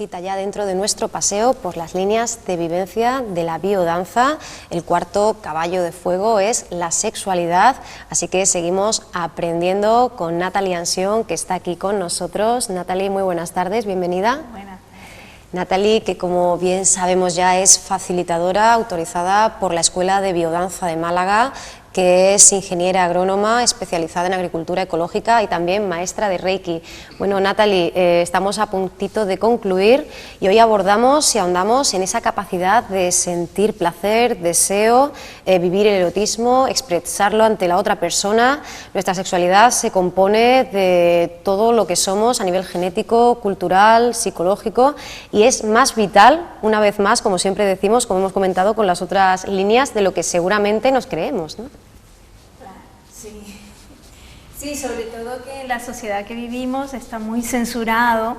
cita ya dentro de nuestro paseo por las líneas de vivencia de la biodanza. El cuarto caballo de fuego es la sexualidad, así que seguimos aprendiendo con Nathalie Ansion, que está aquí con nosotros. Nathalie, muy buenas tardes, bienvenida. Buenas. Nathalie, que como bien sabemos ya es facilitadora autorizada por la Escuela de Biodanza de Málaga, que es ingeniera agrónoma especializada en agricultura ecológica y también maestra de Reiki. Bueno, Nathalie, estamos a puntito de concluir y hoy abordamos y ahondamos en esa capacidad de sentir placer, deseo, vivir el erotismo, expresarlo ante la otra persona. Nuestra sexualidad se compone de todo lo que somos a nivel genético, cultural, psicológico, y es más vital, una vez más, como siempre decimos, como hemos comentado con las otras líneas, de lo que seguramente nos creemos, ¿no? Sí, sobre todo que en la sociedad que vivimos está muy censurado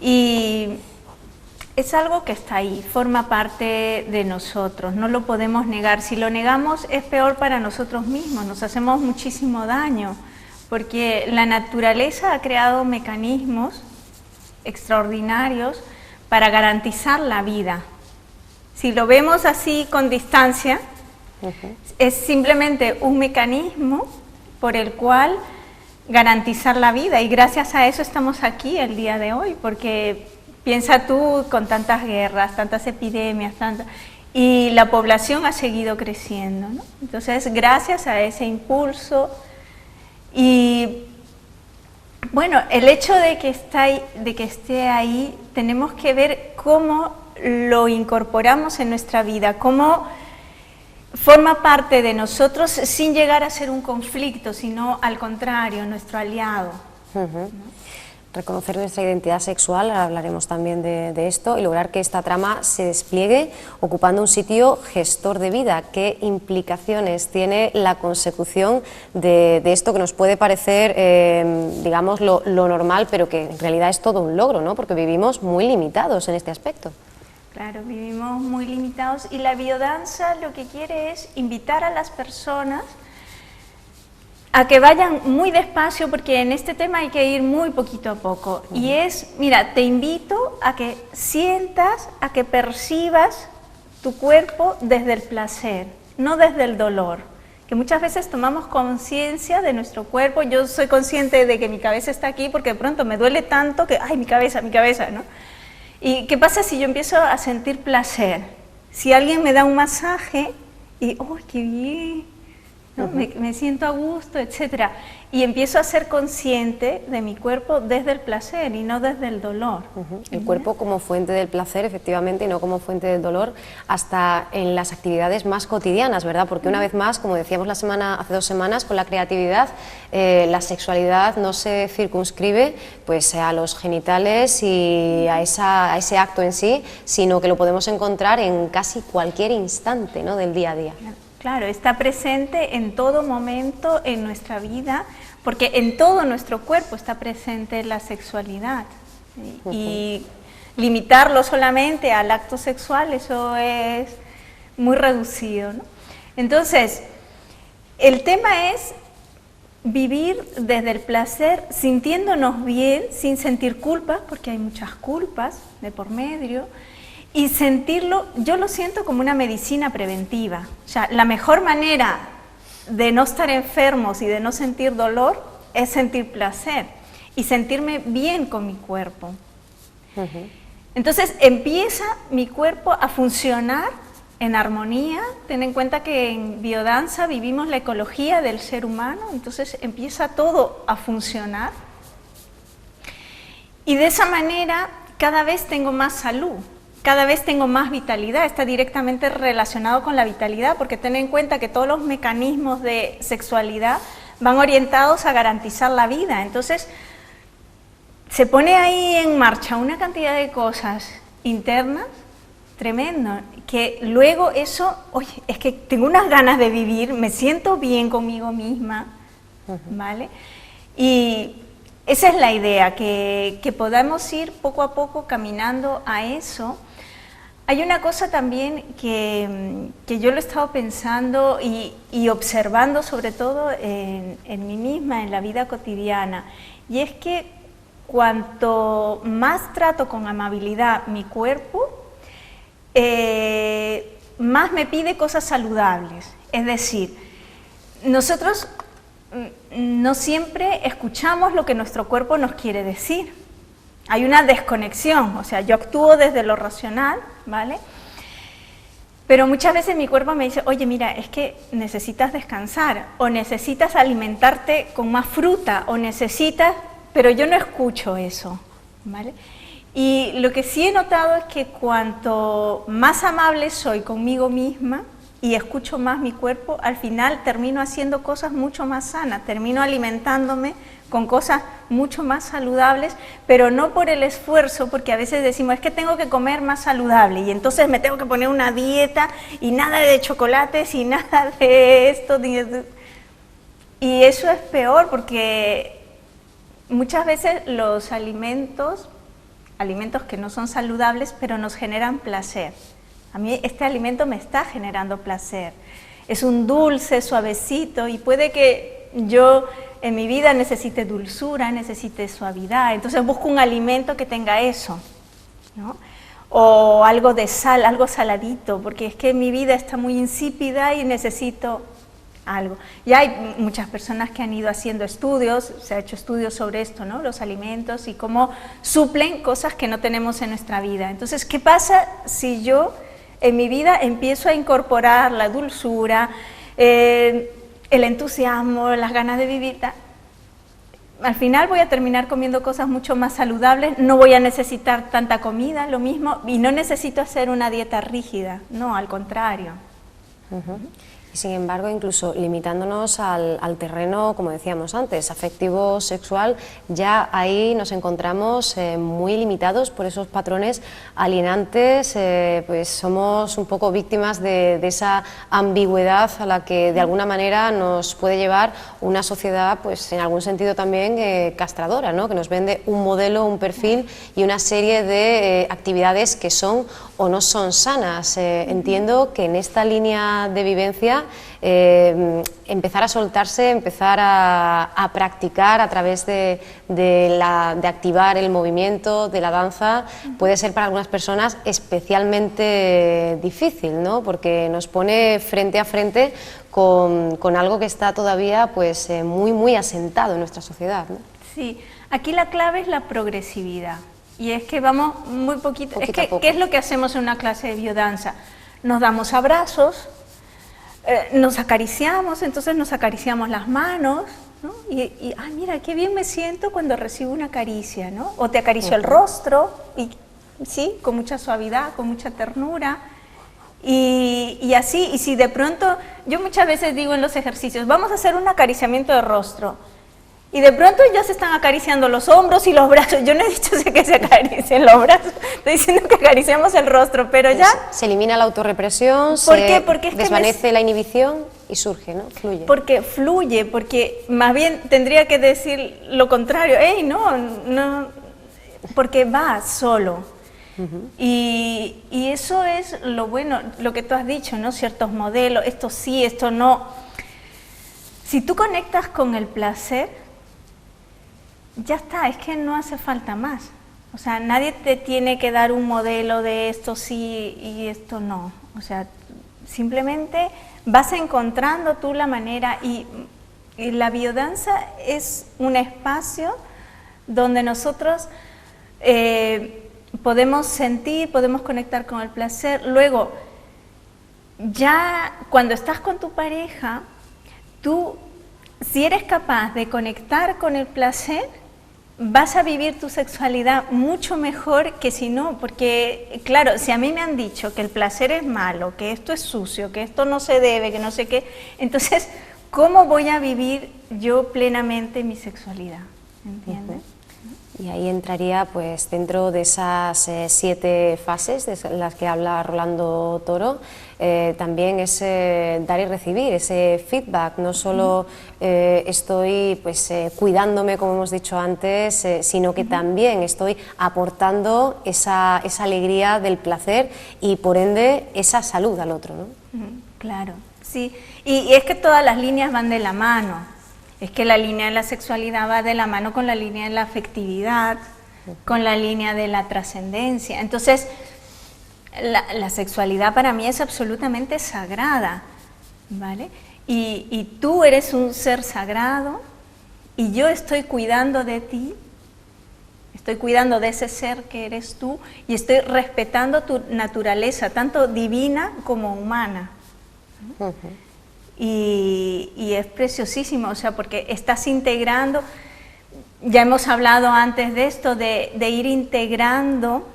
y es algo que está ahí, forma parte de nosotros, no lo podemos negar. Si lo negamos es peor para nosotros mismos, nos hacemos muchísimo daño, porque la naturaleza ha creado mecanismos extraordinarios para garantizar la vida. Si lo vemos así con distancia, es simplemente un mecanismo por el cual garantizar la vida, y gracias a eso estamos aquí el día de hoy, porque piensa tú con tantas guerras, tantas epidemias, y la población ha seguido creciendo, ¿no? Entonces, gracias a ese impulso, y bueno, el hecho de que esté ahí, tenemos que ver cómo lo incorporamos en nuestra vida, cómo forma parte de nosotros sin llegar a ser un conflicto, sino al contrario, nuestro aliado. ¿No? Reconocer nuestra identidad sexual, ahora hablaremos también de esto, y lograr que esta trama se despliegue ocupando un sitio gestor de vida. ¿Qué implicaciones tiene la consecución de esto que nos puede parecer, digamos, lo normal, pero que en realidad es todo un logro, ¿no? Porque vivimos muy limitados en este aspecto? Claro, vivimos muy limitados, y la biodanza lo que quiere es invitar a las personas a que vayan muy despacio, porque en este tema hay que ir muy poquito a poco. Y es, mira, te invito a que sientas, a que percibas tu cuerpo desde el placer, no desde el dolor. Que muchas veces tomamos conciencia de nuestro cuerpo. Yo soy consciente de que mi cabeza está aquí porque de pronto me duele tanto que, ay, mi cabeza, ¿no? ¿Y qué pasa si yo empiezo a sentir placer? Si alguien me da un masaje y, ¡oh, qué bien! ¿No? Me siento a gusto, etcétera. Y empiezo a ser consciente de mi cuerpo desde el placer y no desde el dolor. El cuerpo como fuente del placer, efectivamente, y no como fuente del dolor, hasta en las actividades más cotidianas, ¿verdad? Porque una vez más, como decíamos hace 2 semanas, con la creatividad, la sexualidad no se circunscribe pues a los genitales y a ese acto en sí, sino que lo podemos encontrar en casi cualquier instante, ¿no?, del día a día. Claro, está presente en todo momento en nuestra vida, porque en todo nuestro cuerpo está presente la sexualidad. Y limitarlo solamente al acto sexual, eso es muy reducido, ¿no? Entonces, el tema es vivir desde el placer, sintiéndonos bien, sin sentir culpa, porque hay muchas culpas de por medio. Y sentirlo, yo lo siento como una medicina preventiva. O sea, la mejor manera de no estar enfermos y de no sentir dolor es sentir placer y sentirme bien con mi cuerpo. Entonces empieza mi cuerpo a funcionar en armonía. Ten en cuenta que en biodanza vivimos la ecología del ser humano, entonces empieza todo a funcionar. Y de esa manera cada vez tengo más salud. Cada vez tengo más vitalidad, está directamente relacionado con la vitalidad, porque ten en cuenta que todos los mecanismos de sexualidad van orientados a garantizar la vida. Entonces, se pone ahí en marcha una cantidad de cosas internas tremendo, que luego eso, oye, es que tengo unas ganas de vivir, me siento bien conmigo misma, ¿vale? Y esa es la idea, que podamos ir poco a poco caminando a eso. Hay una cosa también que yo lo he estado pensando y observando sobre todo en mí misma, en la vida cotidiana, y es que cuanto más trato con amabilidad mi cuerpo, más me pide cosas saludables. Es decir, nosotros no siempre escuchamos lo que nuestro cuerpo nos quiere decir. Hay una desconexión, o sea, yo actúo desde lo racional, ¿vale? Pero muchas veces mi cuerpo me dice, oye, mira, es que necesitas descansar, o necesitas alimentarte con más fruta, o necesitas... Pero yo no escucho eso, ¿vale? Y lo que sí he notado es que cuanto más amable soy conmigo misma y escucho más mi cuerpo, al final termino haciendo cosas mucho más sanas, termino alimentándome con cosas mucho más saludables, pero no por el esfuerzo, porque a veces decimos, es que tengo que comer más saludable y entonces me tengo que poner una dieta y nada de chocolates y nada de esto. Y eso es peor porque muchas veces los alimentos que no son saludables, pero nos generan placer. A mí este alimento me está generando placer. Es un dulce, suavecito, y puede que yo en mi vida necesite dulzura, necesite suavidad. Entonces busco un alimento que tenga eso, ¿no? O algo de sal, algo saladito, porque es que mi vida está muy insípida y necesito algo. Ya hay muchas personas que han ido haciendo estudios, se ha hecho estudios sobre esto, ¿no? Los alimentos y cómo suplen cosas que no tenemos en nuestra vida. Entonces, ¿qué pasa si yo en mi vida empiezo a incorporar la dulzura, el entusiasmo, las ganas de vivir? Al final voy a terminar comiendo cosas mucho más saludables, no voy a necesitar tanta comida, lo mismo, y no necesito hacer una dieta rígida, no, al contrario. Sin embargo, incluso limitándonos al terreno, como decíamos antes, afectivo, sexual, ya ahí nos encontramos muy limitados por esos patrones alienantes, pues somos un poco víctimas de esa ambigüedad a la que de alguna manera nos puede llevar una sociedad, pues en algún sentido también castradora, ¿no? Que nos vende un modelo, un perfil y una serie de actividades que son o no son sanas. Entiendo que en esta línea de vivencia empezar a soltarse, empezar a practicar a través de activar el movimiento, de la danza, puede ser para algunas personas especialmente difícil, ¿no? Porque nos pone frente a frente con algo que está todavía pues, muy asentado en nuestra sociedad, ¿no? Sí, aquí la clave es la progresividad. Y es que vamos muy poquito. Es que, ¿qué es lo que hacemos en una clase de biodanza? Nos damos abrazos, nos acariciamos, entonces nos acariciamos las manos, ¿no? Y mira, qué bien me siento cuando recibo una caricia, ¿no? O te acaricio el rostro, y sí, con mucha suavidad, con mucha ternura. Y así, y si de pronto, yo muchas veces digo en los ejercicios, vamos a hacer un acariciamiento de rostro. Y de pronto ya se están acariciando los hombros y los brazos. Yo no he dicho que se acaricien los brazos, estoy diciendo que acariciamos el rostro, pero ya... Se elimina la autorrepresión, Porque desvanece la inhibición y surge, ¿no? Fluye. Porque fluye, porque más bien tendría que decir lo contrario. No, porque va solo. Y eso es lo bueno, lo que tú has dicho, ¿no? Ciertos modelos, esto sí, esto no. Si tú conectas con el placer, ya está, es que no hace falta más. O sea, nadie te tiene que dar un modelo de esto sí y esto no. O sea, simplemente vas encontrando tú la manera y la biodanza es un espacio donde nosotros podemos sentir, podemos conectar con el placer. Luego, ya cuando estás con tu pareja, tú, si eres capaz de conectar con el placer, vas a vivir tu sexualidad mucho mejor que si no, porque claro, si a mí me han dicho que el placer es malo, que esto es sucio, que esto no se debe, que no sé qué, entonces, ¿cómo voy a vivir yo plenamente mi sexualidad? ¿Entiendes? Y ahí entraría, pues, dentro de esas 7 fases de las que habla Rolando Toro, también ese dar y recibir, ese feedback. No solo estoy, pues, cuidándome, como hemos dicho antes, sino que también estoy aportando esa alegría del placer y, por ende, esa salud al otro, ¿no? Claro, sí. Y es que todas las líneas van de la mano. Es que la línea de la sexualidad va de la mano con la línea de la afectividad, con la línea de la trascendencia. Entonces, la sexualidad para mí es absolutamente sagrada, ¿vale? Y tú eres un ser sagrado y yo estoy cuidando de ti, estoy cuidando de ese ser que eres tú y estoy respetando tu naturaleza, tanto divina como humana. ¿No? Y es preciosísimo, o sea, porque estás integrando, ya hemos hablado antes de esto, de ir integrando,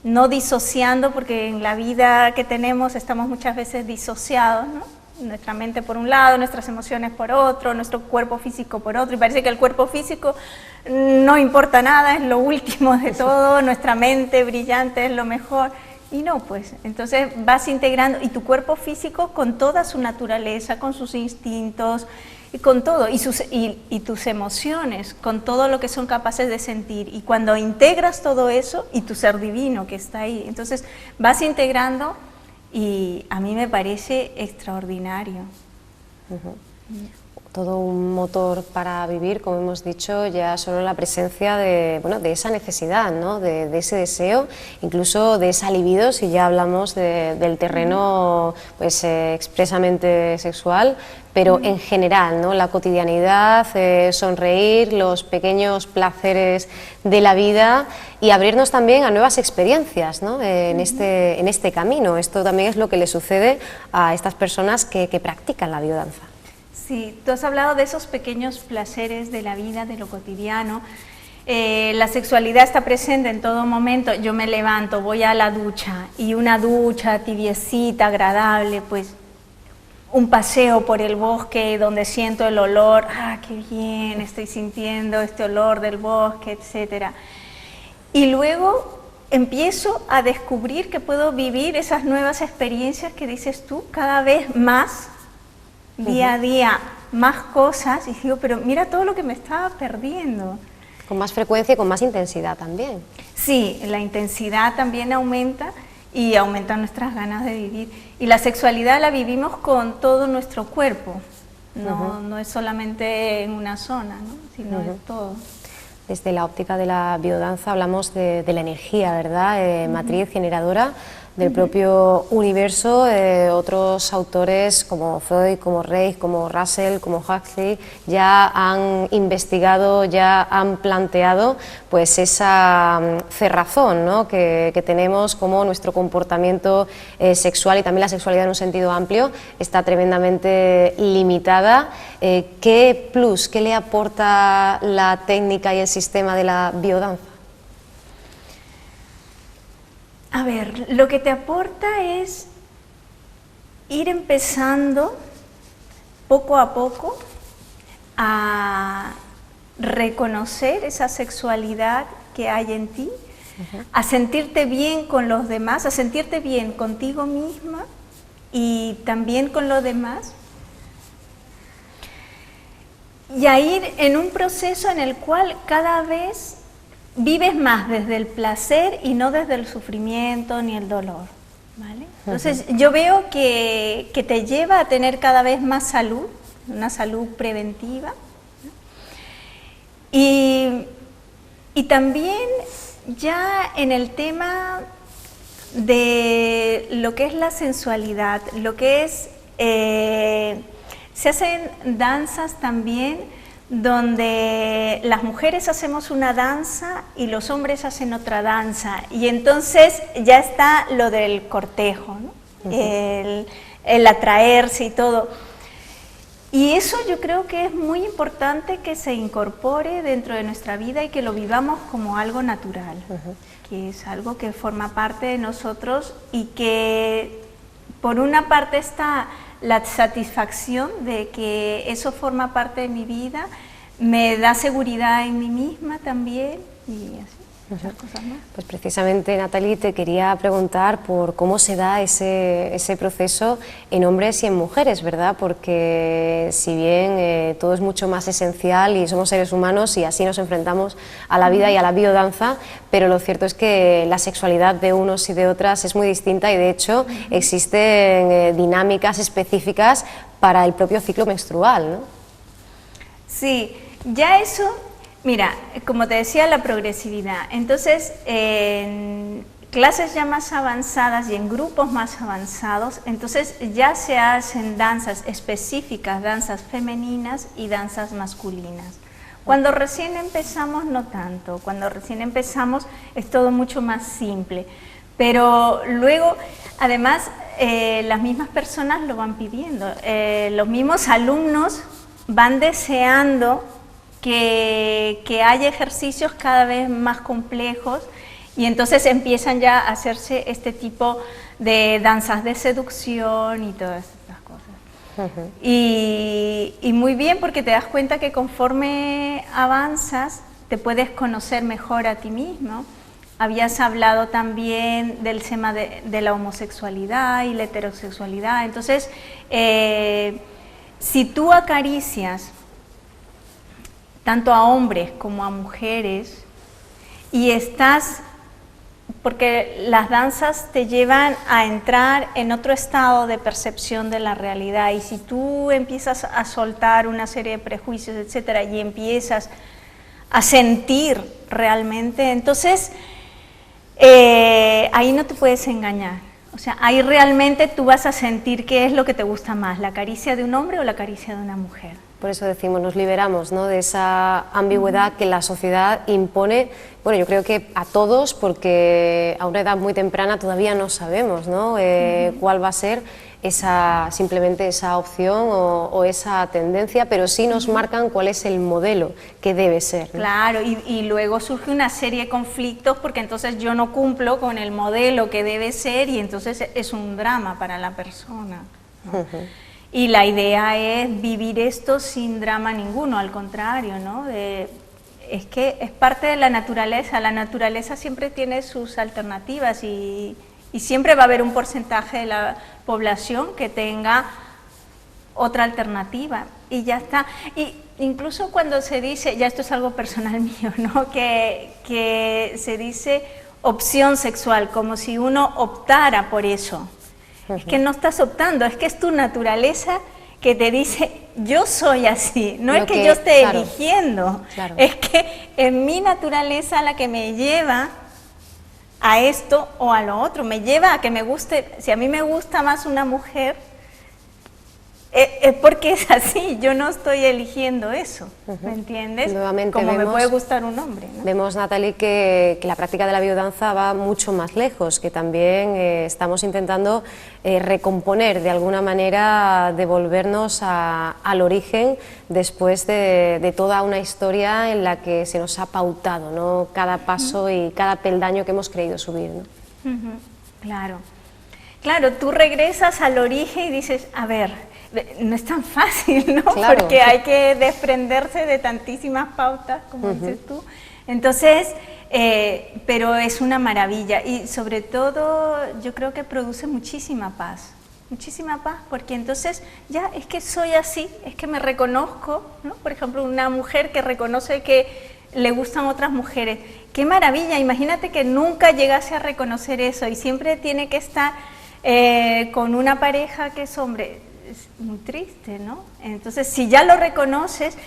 no disociando, porque en la vida que tenemos estamos muchas veces disociados, ¿no? Nuestra mente por un lado, nuestras emociones por otro, nuestro cuerpo físico por otro, y parece que el cuerpo físico no importa nada, es lo último de todo, nuestra mente brillante es lo mejor. Y no, pues, entonces vas integrando, y tu cuerpo físico con toda su naturaleza, con sus instintos, y con todo, y tus emociones, con todo lo que son capaces de sentir. Y cuando integras todo eso, y tu ser divino que está ahí, entonces vas integrando, y a mí me parece extraordinario. Todo un motor para vivir, como hemos dicho, ya solo la presencia de, bueno, de esa necesidad, ¿no? de ese deseo, incluso de esa libido, si ya hablamos del terreno pues, expresamente sexual, pero en general, ¿no? La cotidianidad, sonreír, los pequeños placeres de la vida y abrirnos también a nuevas experiencias, ¿no? en este camino. Esto también es lo que le sucede a estas personas que practican la biodanza. Sí, tú has hablado de esos pequeños placeres de la vida, de lo cotidiano. La sexualidad está presente en todo momento. Yo me levanto, voy a la ducha, y una ducha tibiecita, agradable, pues un paseo por el bosque donde siento el olor, qué bien, estoy sintiendo este olor del bosque, etcétera. Y luego empiezo a descubrir que puedo vivir esas nuevas experiencias que dices tú, cada vez más, día a día, más cosas, y digo, pero mira todo lo que me estaba perdiendo. Con más frecuencia y con más intensidad también. Sí, la intensidad también aumenta y aumentan nuestras ganas de vivir. Y la sexualidad la vivimos con todo nuestro cuerpo, no es solamente en una zona, ¿no? Sino en todo. Desde la óptica de la biodanza hablamos de la energía, ¿verdad? Matriz generadora del propio universo. Otros autores como Freud, como Reich, como Russell, como Huxley ya han investigado, ya han planteado pues esa cerrazón, ¿no? que tenemos, como nuestro comportamiento sexual y también la sexualidad en un sentido amplio está tremendamente limitada. ¿Qué plus, qué le aporta la técnica y el sistema de la biodanza? A ver, lo que te aporta es ir empezando poco a poco a reconocer esa sexualidad que hay en ti, a sentirte bien con los demás, a sentirte bien contigo misma y también con los demás, y a ir en un proceso en el cual cada vez vives más desde el placer y no desde el sufrimiento ni el dolor, ¿vale? Entonces yo veo que te lleva a tener cada vez más salud, una salud preventiva, ¿no? Y también ya en el tema de lo que es la sensualidad, lo que es, se hacen danzas también donde las mujeres hacemos una danza y los hombres hacen otra danza, y entonces ya está lo del cortejo, ¿no? El atraerse y todo. Y eso yo creo que es muy importante que se incorpore dentro de nuestra vida y que lo vivamos como algo natural, que es algo que forma parte de nosotros y que por una parte está la satisfacción de que eso forma parte de mi vida, me da seguridad en mí misma también y así. Muchas cosas más. Pues precisamente, Natalie, te quería preguntar por cómo se da ese proceso en hombres y en mujeres, ¿verdad? Porque si bien todo es mucho más esencial y somos seres humanos y así nos enfrentamos a la vida y a la biodanza, pero lo cierto es que la sexualidad de unos y de otras es muy distinta y de hecho existen dinámicas específicas para el propio ciclo menstrual, ¿no? Sí, ya eso, mira, como te decía, la progresividad. Entonces, en clases ya más avanzadas y en grupos más avanzados, entonces ya se hacen danzas específicas, danzas femeninas y danzas masculinas. Cuando recién empezamos, no tanto. Cuando recién empezamos es todo mucho más simple. Pero luego, además, las mismas personas lo van pidiendo. Los mismos alumnos van deseando que haya ejercicios cada vez más complejos y entonces empiezan ya a hacerse este tipo de danzas de seducción y todas estas cosas. Y muy bien, porque te das cuenta que conforme avanzas te puedes conocer mejor a ti mismo. Habías hablado también del tema de la homosexualidad y la heterosexualidad. Entonces, si tú acaricias tanto a hombres como a mujeres y estás, porque las danzas te llevan a entrar en otro estado de percepción de la realidad, y si tú empiezas a soltar una serie de prejuicios, etcétera, y empiezas a sentir realmente, entonces ahí no te puedes engañar. O sea, ahí realmente tú vas a sentir qué es lo que te gusta más, la caricia de un hombre o la caricia de una mujer. Por eso decimos, nos liberamos, ¿no?, de esa ambigüedad que la sociedad impone, bueno, yo creo que a todos, porque a una edad muy temprana todavía no sabemos, ¿no?, cuál va a ser simplemente esa opción o esa tendencia, pero sí nos marcan cuál es el modelo que debe ser, ¿no? Claro, y luego surge una serie de conflictos porque entonces yo no cumplo con el modelo que debe ser y entonces es un drama para la persona, ¿no? Y la idea es vivir esto sin drama ninguno, al contrario, ¿no? Es que es parte de la naturaleza siempre tiene sus alternativas y siempre va a haber un porcentaje de la población que tenga otra alternativa y ya está. Y incluso cuando se dice, ya esto es algo personal mío, ¿no?, que se dice opción sexual, como si uno optara por eso. Es que no estás optando, es que es tu naturaleza que te dice, yo soy así, no es que yo esté eligiendo, es que es mi naturaleza la que me lleva a esto o a lo otro, me lleva a que me guste. Si a mí me gusta más una mujer, es porque es así, yo no estoy eligiendo eso, ¿me entiendes? Nuevamente como me puede gustar un hombre, ¿no? Vemos, Natalie, que la práctica de la biodanza va mucho más lejos, que también estamos intentando recomponer, de alguna manera, devolvernos al origen después de toda una historia en la que se nos ha pautado, ¿no?, cada paso y cada peldaño que hemos querido subir, ¿no? Claro, tú regresas al origen y dices, a ver, no es tan fácil, ¿no? Claro. Porque hay que desprenderse de tantísimas pautas, como dices tú. Entonces, pero es una maravilla y sobre todo yo creo que produce muchísima paz, porque entonces ya es que soy así, es que me reconozco, ¿no? Por ejemplo, una mujer que reconoce que le gustan otras mujeres, qué maravilla, imagínate que nunca llegase a reconocer eso y siempre tiene que estar con una pareja que es hombre. Es muy triste, ¿no? Entonces, si ya lo reconoces,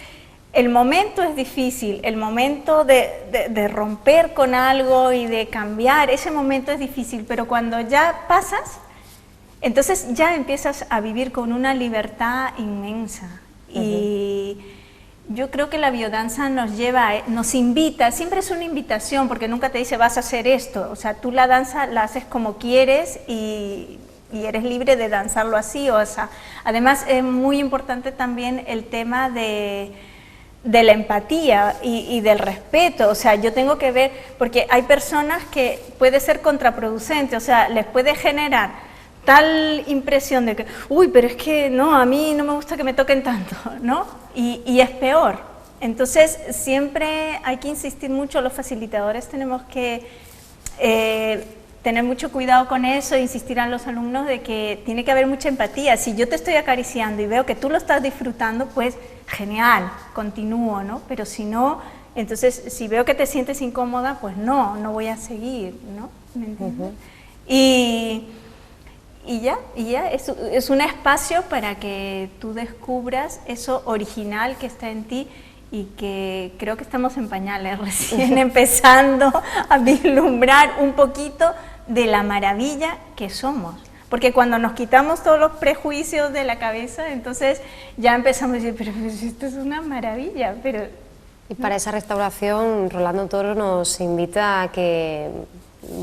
el momento es difícil, el momento de romper con algo y de cambiar, ese momento es difícil, pero cuando ya pasas, entonces ya empiezas a vivir con una libertad inmensa. Y yo creo que la biodanza nos lleva, nos invita, siempre es una invitación, porque nunca te dice vas a hacer esto, o sea, tú la danza la haces como quieres y eres libre de danzarlo así o así. Además, es muy importante también el tema de la empatía y del respeto. O sea, yo tengo que ver, porque hay personas que puede ser contraproducente, o sea, les puede generar tal impresión de que, uy, pero es que no, a mí no me gusta que me toquen tanto, ¿no? Y es peor. Entonces, siempre hay que insistir mucho, los facilitadores tenemos que tener mucho cuidado con eso, insistir a los alumnos de que tiene que haber mucha empatía. Si yo te estoy acariciando y veo que tú lo estás disfrutando, pues genial, continúo, ¿no? Pero si no, entonces si veo que te sientes incómoda, pues no voy a seguir, ¿no? ¿Me entiendes? es un espacio para que tú descubras eso original que está en ti y que creo que estamos en pañales, recién empezando a vislumbrar un poquito de la maravilla que somos. Porque cuando nos quitamos todos los prejuicios de la cabeza, entonces ya empezamos a decir, pero esto es una maravilla, pero... Y para esa restauración, Rolando Toro nos invita a que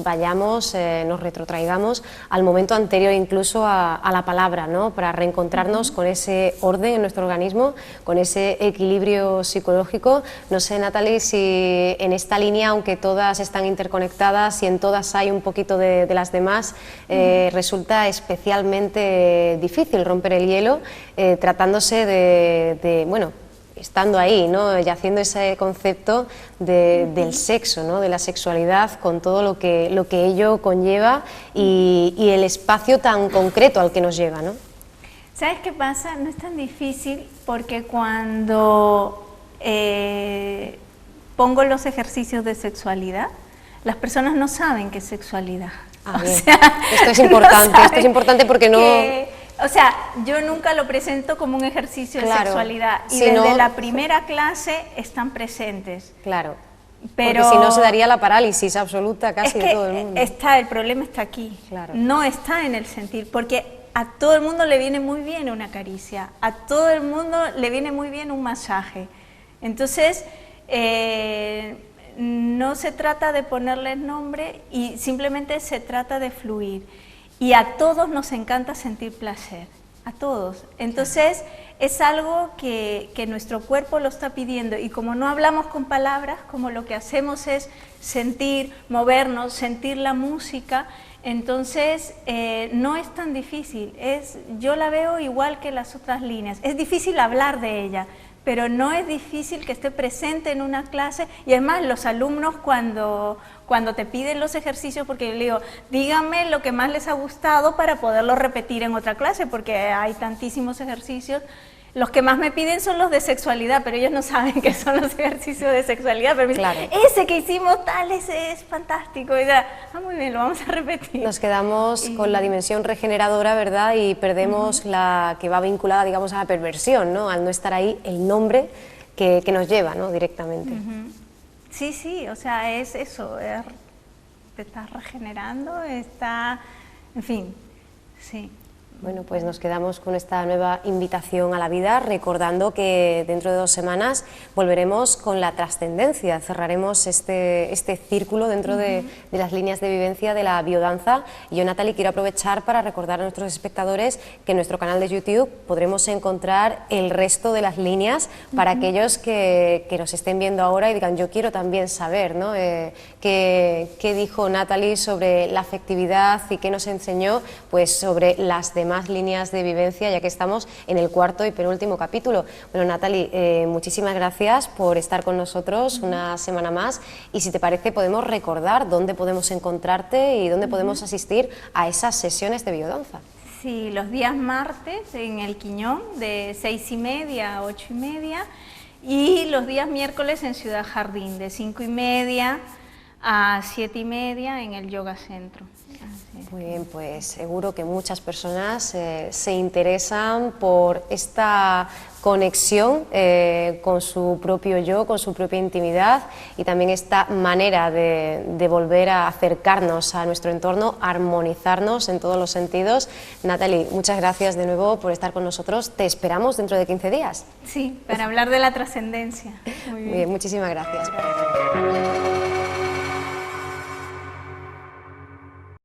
vayamos, nos retrotraigamos al momento anterior incluso a la palabra, ¿no? Para reencontrarnos con ese orden en nuestro organismo, con ese equilibrio psicológico. No sé, Natalie, si en esta línea, aunque todas están interconectadas y en todas hay un poquito de las demás, resulta especialmente difícil romper el hielo, tratándose de bueno, estando ahí, ¿no? Y haciendo ese concepto del sexo, ¿no? De la sexualidad, con todo lo que ello conlleva y el espacio tan concreto al que nos lleva, ¿no? ¿Sabes qué pasa? No es tan difícil porque cuando pongo los ejercicios de sexualidad, las personas no saben qué es sexualidad. Ah, bien. Esto es importante, no esto es importante porque no... O sea, yo nunca lo presento como un ejercicio de sexualidad y si desde la primera clase están presentes. Claro, pero porque si no se daría la parálisis absoluta casi de todo el mundo. El problema está aquí, claro. No está en el sentir, porque a todo el mundo le viene muy bien una caricia, a todo el mundo le viene muy bien un masaje. Entonces, no se trata de ponerles nombre y simplemente se trata de fluir. Y a todos nos encanta sentir placer, a todos. Entonces, es algo que nuestro cuerpo lo está pidiendo y como no hablamos con palabras, como lo que hacemos es sentir, movernos, sentir la música, entonces no es tan difícil. Yo la veo igual que las otras líneas. Es difícil hablar de ella, pero no es difícil que esté presente en una clase y es más, los alumnos cuando te piden los ejercicios, porque yo le digo, díganme lo que más les ha gustado para poderlo repetir en otra clase, porque hay tantísimos ejercicios. Los que más me piden son los de sexualidad, pero ellos no saben qué son los ejercicios de sexualidad, pero me dicen, ese que hicimos tal, ese es fantástico, y ya, muy bien, lo vamos a repetir. Nos quedamos con la dimensión regeneradora, ¿verdad? Y perdemos la que va vinculada, digamos, a la perversión, ¿no? Al no estar ahí el nombre que nos lleva, ¿no? Directamente. Sí, o sea, es eso, te estás regenerando, en fin, sí. Bueno, pues nos quedamos con esta nueva invitación a la vida, recordando que dentro de 2 semanas volveremos con la trascendencia, cerraremos este círculo dentro de las líneas de vivencia de la biodanza. Y yo, Natalie, quiero aprovechar para recordar a nuestros espectadores que en nuestro canal de YouTube podremos encontrar el resto de las líneas para aquellos que nos estén viendo ahora y digan, yo quiero también saber, ¿no? ¿Qué dijo Natalie sobre la afectividad y qué nos enseñó pues sobre las demás líneas de vivencia, ya que estamos en el 4º y penúltimo capítulo. Bueno, Natalie, muchísimas gracias por estar con nosotros una semana más y si te parece podemos recordar dónde podemos encontrarte y dónde podemos asistir a esas sesiones de biodanza. Sí, los días martes en el Quiñón de 6:30 a 8:30 y los días miércoles en Ciudad Jardín de 5:30 a 7:30 en el Yoga Centro. Muy bien, pues seguro que muchas personas se interesan por esta conexión con su propio yo, con su propia intimidad y también esta manera de volver a acercarnos a nuestro entorno, armonizarnos en todos los sentidos. Natalie, muchas gracias de nuevo por estar con nosotros. Te esperamos dentro de 15 días. Sí, para hablar de la trascendencia. Muy bien, muchísimas gracias.